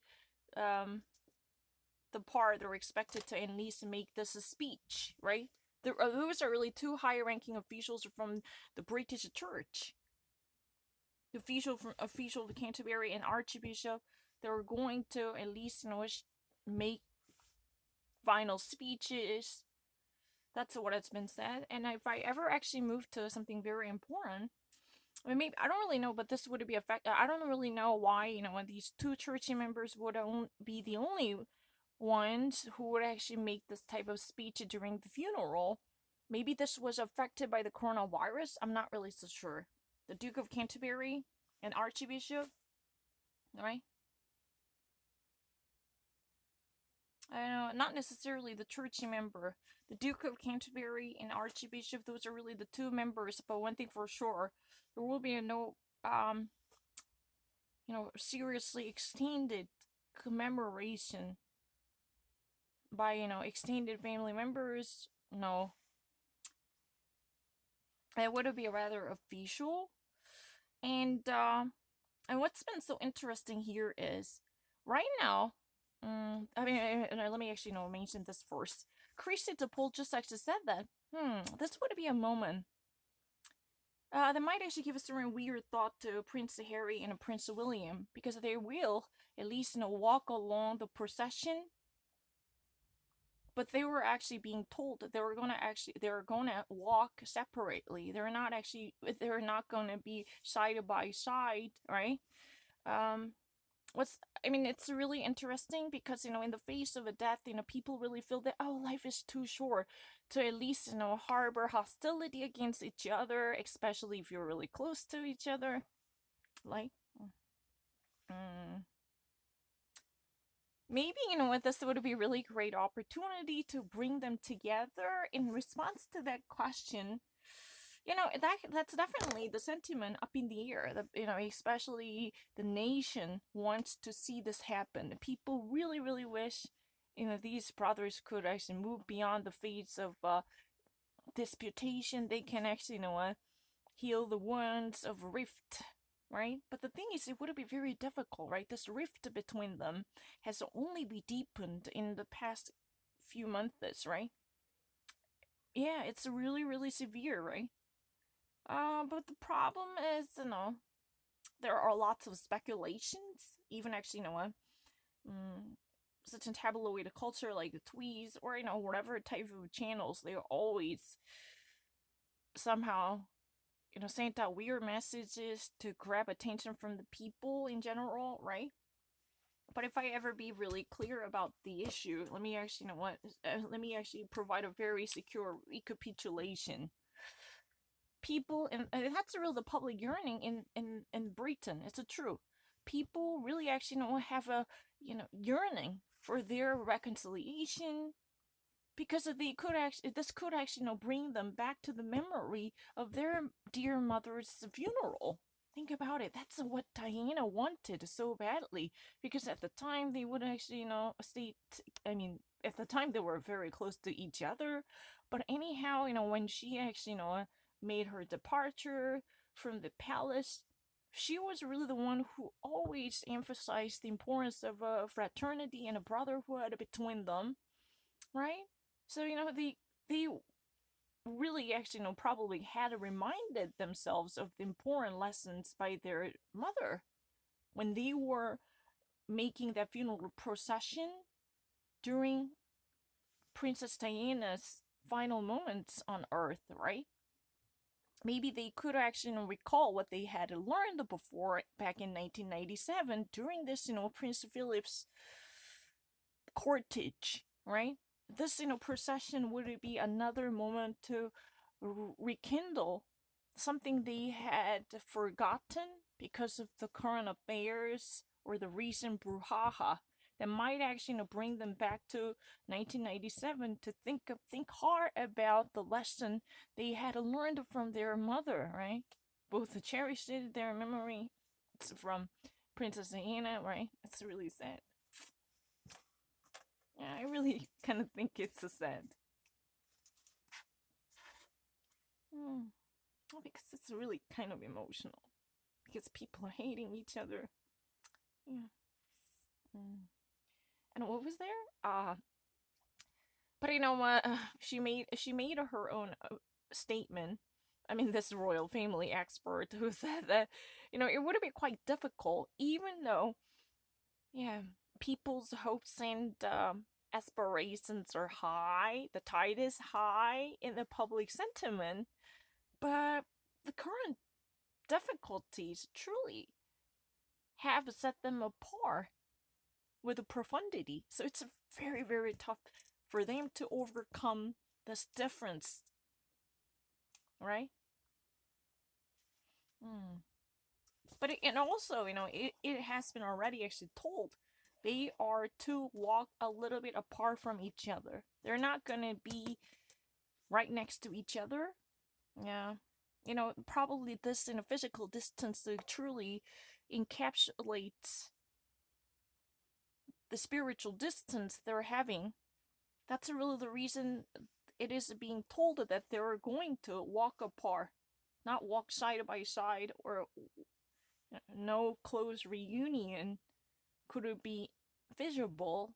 the part that are expected to at least make this a speech, right? Those are really two high-ranking officials from the British Church. The official of Canterbury and Archbishop, they were going to at least, make final speeches. That's what has been said. And if I ever actually move to something very important, maybe I don't really know, but this would be affected. I don't really know why, when these two church members would be the only ones who would actually make this type of speech during the funeral. Maybe this was affected by the coronavirus. I'm not really so sure. The Duke of Canterbury and Archbishop, right? I don't know, not necessarily the church member. The Duke of Canterbury and Archbishop, those are really the two members. But one thing for sure, there will be no, seriously extended commemoration by, extended family members. No. It would be rather official. And what's been so interesting here is, right now, let me actually mention this first. Christy DePaul just actually said that, this would be a moment that might actually give a certain weird thought to Prince Harry and Prince William, because they will at least, walk along the procession. But they were actually being told that they were gonna walk separately. They're not gonna be side by side, right? It's really interesting because, in the face of a death, people really feel that, life is too short to at least, harbor hostility against each other, especially if you're really close to each other. Like, maybe, this would be a really great opportunity to bring them together in response to that question. That's definitely the sentiment up in the air. Especially the nation wants to see this happen. People really, really wish, these brothers could actually move beyond the phase of disputation. They can actually, heal the wounds of rift right? But the thing is, it would be very difficult, right? This rift between them has only been deepened in the past few months, right? Yeah, it's really, really severe, right? But the problem is, there are lots of speculations, even actually, such in tabloid culture like the tweets or, whatever type of channels, they always somehow, sent out weird messages to grab attention from the people in general, right? But if I ever be really clear about the issue, let me actually, let me actually provide a very secure recapitulation. People, and that's the public yearning in Britain. It's true. People really actually have a yearning for their reconciliation, because this could actually bring them back to the memory of their dear mother's funeral. Think about it. That's what Diana wanted so badly, because at the time they would actually at the time they were very close to each other. But anyhow, when she actually made her departure from the palace, she was really the one who always emphasized the importance of a fraternity and a brotherhood between them, right? So they really actually probably had reminded themselves of the important lessons by their mother when they were making that funeral procession during Princess Diana's final moments on Earth, right? Maybe they could actually recall what they had learned before back in 1997 during this, Prince Philip's cortege, right? This, procession would be another moment to rekindle something they had forgotten because of the current affairs or the recent brouhaha that might actually bring them back to 1997 to think hard about the lesson they had learned from their mother, right? Both cherished their memory from Princess Diana, right? It's really sad. Yeah, I really kind of think it's sad. Because it's really kind of emotional. Because people are hating each other. Yeah. And what was there? But you know what? She made her own statement. I mean, this royal family expert who said that, it would have been quite difficult, even though, yeah, people's hopes and aspirations are high, the tide is high in the public sentiment, but the current difficulties truly have set them apart with a profundity. So it's very, very tough for them to overcome this difference, right? But and also, it has been already actually told they are to walk a little bit apart from each other. They're not gonna be right next to each other. Yeah. Probably this in a physical distance to truly encapsulate the spiritual distance they're having. That's really the reason it is being told that they're going to walk apart, not walk side by side, or no close reunion could it be visible,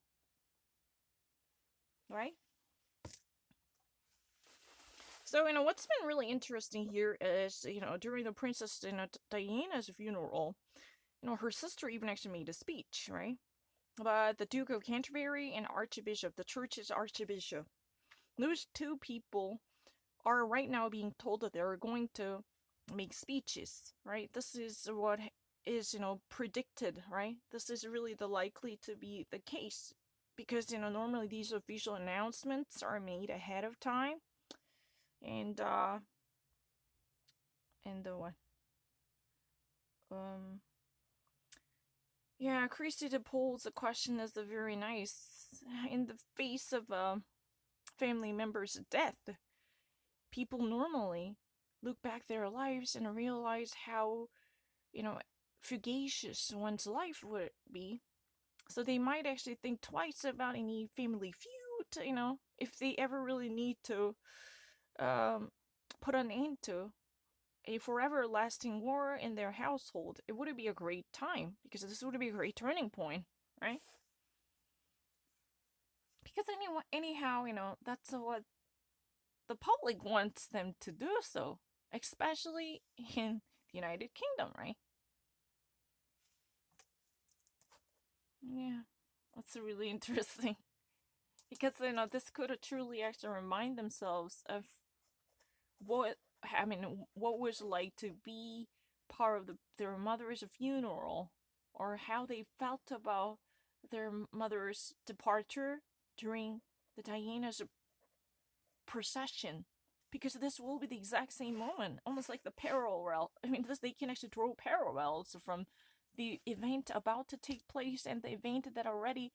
right? So, what's been really interesting here is, during the Princess Diana's funeral, her sister even actually made a speech, right? But the Duke of Canterbury and Archbishop, the church's Archbishop, those two people are right now being told that they're going to make speeches, right? This is what is, predicted, right? This is really the likely to be the case because, normally these official announcements are made ahead of time. And what? Yeah, Christy pose the question is very nice. In the face of a family member's death, people normally look back their lives and realize how, fugacious one's life would be. So they might actually think twice about any family feud, if they ever really need to put an end to a forever lasting war in their household, it would be a great time, because this would be a great turning point, right? Because anyhow, that's what the public wants them to do, so especially in the United Kingdom, right? Yeah, that's really interesting. Because this could truly actually remind themselves of what was like to be part of their mother's funeral, or how they felt about their mother's departure during the Diana's procession. Because this will be the exact same moment, almost like the parallel. They can actually draw parallels from the event about to take place and the event that already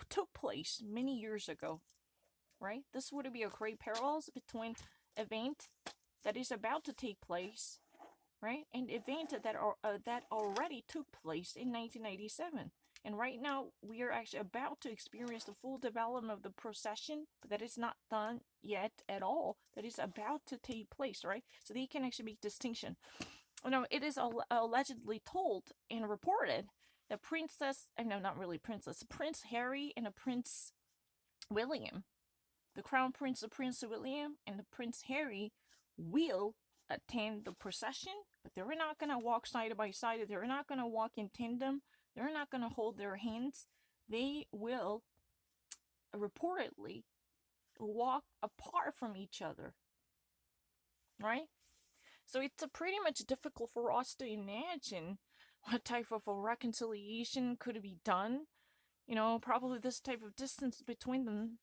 took place many years ago, right? This would be a great parallels between event that is about to take place, right, and event that already took place in 1997. And right now, we are actually about to experience the full development of the procession, but that is not done yet at all. That is about to take place, right? So they can actually make distinction. It is allegedly told and reported that Prince Harry and Prince William, the Crown Prince of Prince William and the Prince Harry, will attend the procession, but they're not going to walk side by side. They're not going to walk in tandem. They're not going to hold their hands. They will reportedly walk apart from each other, right? So it's pretty much difficult for us to imagine what type of a reconciliation could be done. Probably this type of distance between them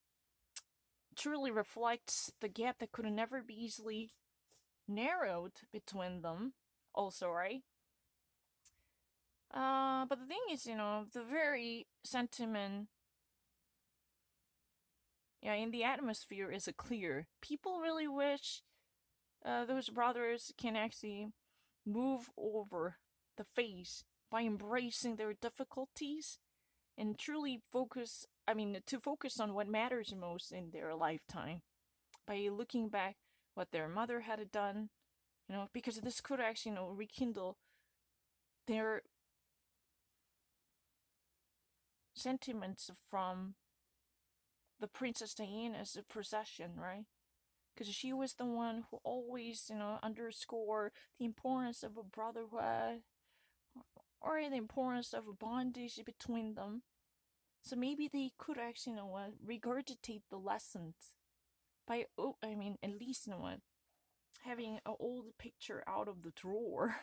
truly reflects the gap that could never be easily narrowed between them also, right? But the thing is, the very sentiment in the atmosphere is clear. People really wish those brothers can actually move over the phase by embracing their difficulties and truly focus on what matters most in their lifetime, by looking back what their mother had done, because this could actually rekindle their sentiments from the Princess Diana's procession, right? Because she was the one who always, underscored the importance of a brotherhood, or the importance of a bondage between them. So maybe they could actually, regurgitate the lessons by, at least, having an old picture out of the drawer.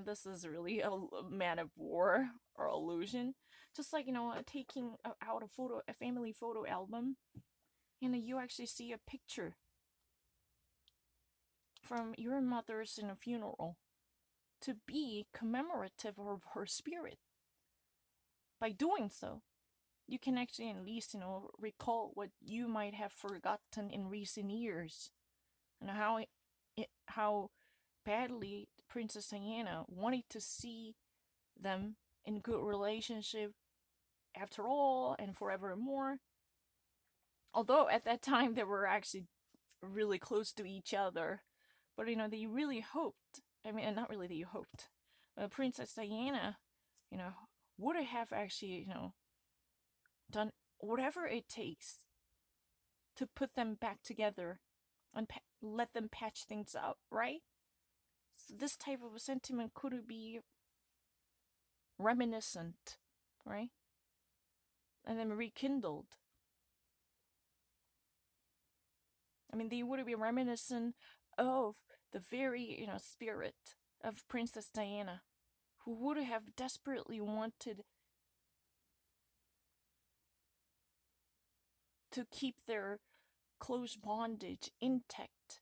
This is really a metaphor or illusion. Just like, taking out a family photo album, and you actually see a picture from your mother's in a funeral to be commemorative of her spirit. By doing so, you can actually at least, recall what you might have forgotten in recent years, and how badly Princess Diana wanted to see them in good relationship after all and forevermore. Although at that time they were actually really close to each other, but they really hoped. Not really they hoped. Princess Diana, would have actually, done whatever it takes to put them back together and let them patch things up, right? So this type of a sentiment could be reminiscent, right? And then rekindled. They would be reminiscent of the very, spirit of Princess Diana, who would have desperately wanted to keep their close bondage intact,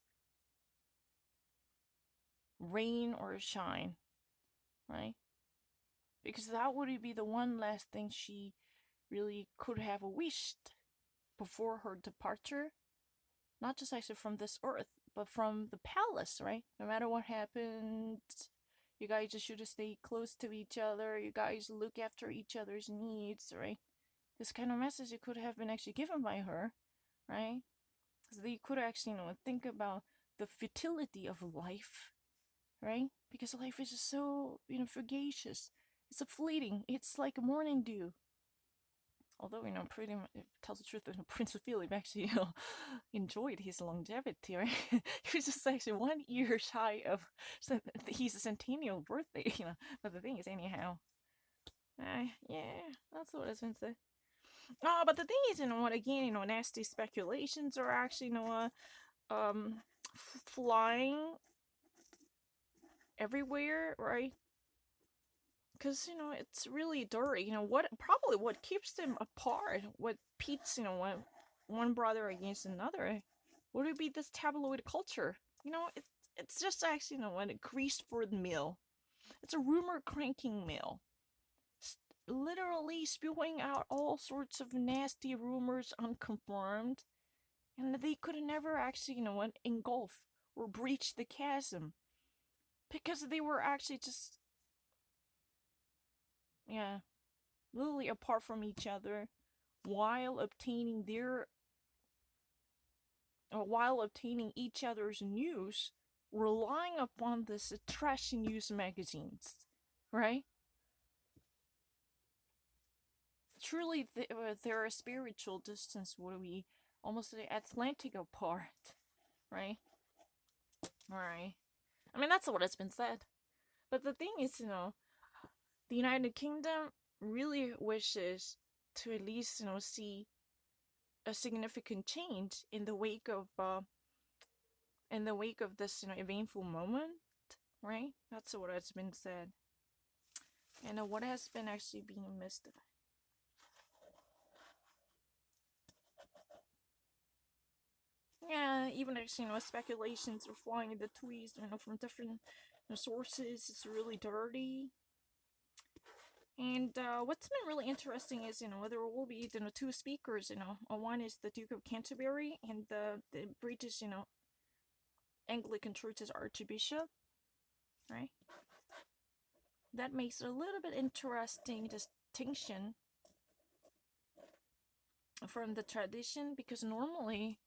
rain or shine, right? Because that would be the one last thing she really could have wished before her departure. Not just actually from this earth, but from the palace, right? No matter what happened, you guys just should stay close to each other. You guys look after each other's needs, right? This kind of message it could have been actually given by her, right? So they could actually, think about the futility of life, right? Because life is just so, fugacious. It's a fleeting. It's like morning dew. Although, pretty much, it tells the truth, Prince Philip actually, enjoyed his longevity, right? He was just actually 1 year shy of his centennial birthday, But the thing is, anyhow, yeah, that's what I was going to say. But the thing is, what, again, nasty speculations are actually, flying everywhere, right? Because, it's really dirty. What keeps them apart, what pits, one brother against another, would it be this tabloid culture? It's just actually, a grease for the mill. It's a rumor cranking mill. Literally spewing out all sorts of nasty rumors unconfirmed. And they could never actually, engulf or breach the chasm. Because they were actually just, literally apart from each other while obtaining each other's news, relying upon this trashy news magazines, right? Truly, their spiritual distance would be almost the Atlantic apart, right? Right. I mean, that's what has been said. But the thing is, the United Kingdom really wishes to at least, see a significant change in the wake of this, eventful moment, right? That's what has been said. And what has been actually being missed. Yeah, even actually, speculations are flying in the tweets, from different sources. It's really dirty. And what's been really interesting is, there will be, two speakers, one is the Duke of Canterbury and the British, Anglican Church's Archbishop, right? That makes a little bit interesting distinction from the tradition, because normally,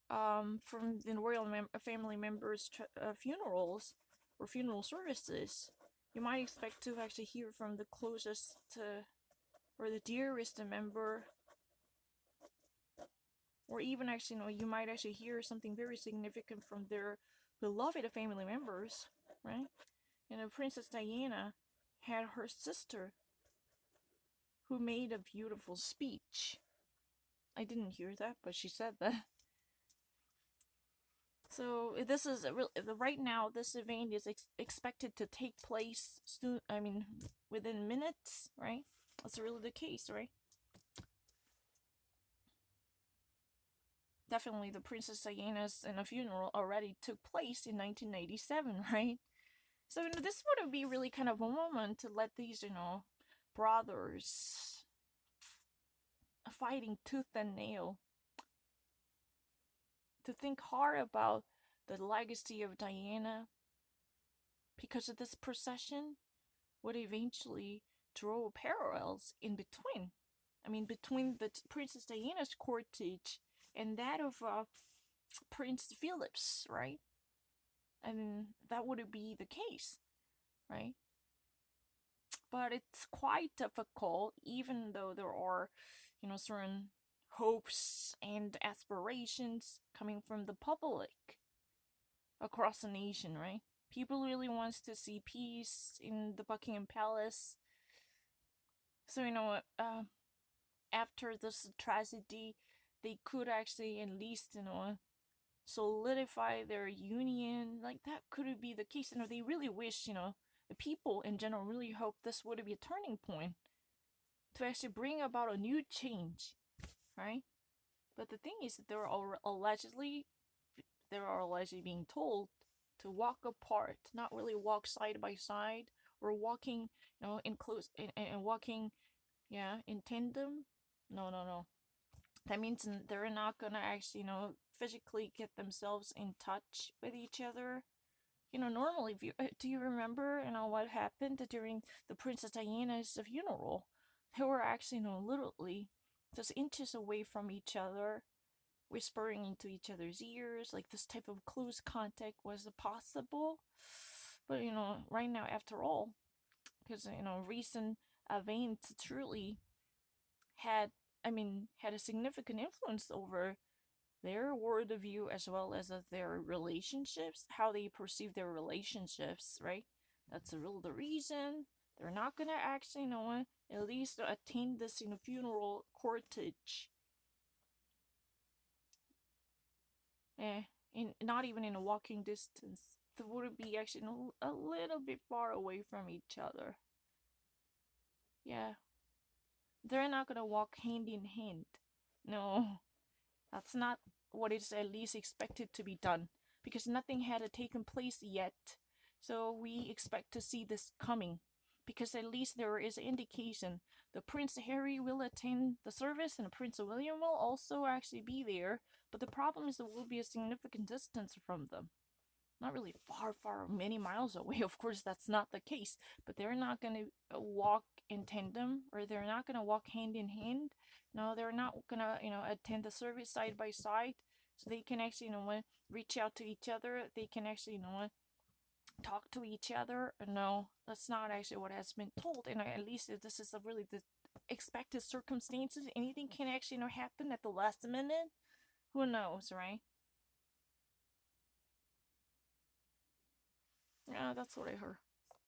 from the royal family members' funerals or funeral services, you might expect to actually hear from the closest or the dearest member, or even actually, you might actually hear something very significant from their beloved family members, right? Princess Diana had her sister who made a beautiful speech. I didn't hear that, but she said that. So this is right now. This event is expected to take place soon. I mean, within minutes, right? That's really the case, right? Definitely, the Princess Diana's funeral already took place in 1987, right? So this would be really kind of a moment to let these, brothers fighting tooth and nail, to think hard about the legacy of Diana, because of this procession would eventually draw parallels in between. I mean, between the Princess Diana's cortege and that of Prince Philip's, right? And that would be the case, right? But it's quite difficult, even though there are, certain hopes and aspirations coming from the public across the nation, right? People really wants to see peace in the Buckingham Palace. So, after this tragedy, they could actually at least, solidify their union. Like, that could be the case. They really wish, the people in general really hope this would be a turning point to actually bring about a new change, right? But the thing is that they are allegedly being told to walk apart, not really walk side by side, or walking, in close and walking, in tandem. No. That means they're not gonna actually, physically get themselves in touch with each other. Normally, do you remember, what happened during the Princess Diana's funeral? They were actually, literally just inches away from each other, whispering into each other's ears, like this type of close contact was possible. But right now, after all, because recent events truly had a significant influence over their worldview as well as their relationships, how they perceive their relationships, right? That's the reason they're not gonna actually, at least attend this funeral cortege. Not even in a walking distance. They would be actually a little bit far away from each other. Yeah. They're not gonna walk hand in hand. No. That's not what is at least expected to be done. Because nothing had taken place yet. So we expect to see this coming. Because at least there is an indication. The Prince Harry will attend the service and Prince William will also actually be there. But the problem is there will be a significant distance from them. Not really far, many miles away. Of course, that's not the case. But they're not going to walk in tandem, or they're not going to walk hand in hand. No, they're not going to, attend the service side by side. So they can actually, reach out to each other. They can actually, talk to each other. No, that's not actually what has been told. And at least this is really the expected circumstances. Anything can actually, happen at the last minute. Who knows, right? Yeah, that's what I heard.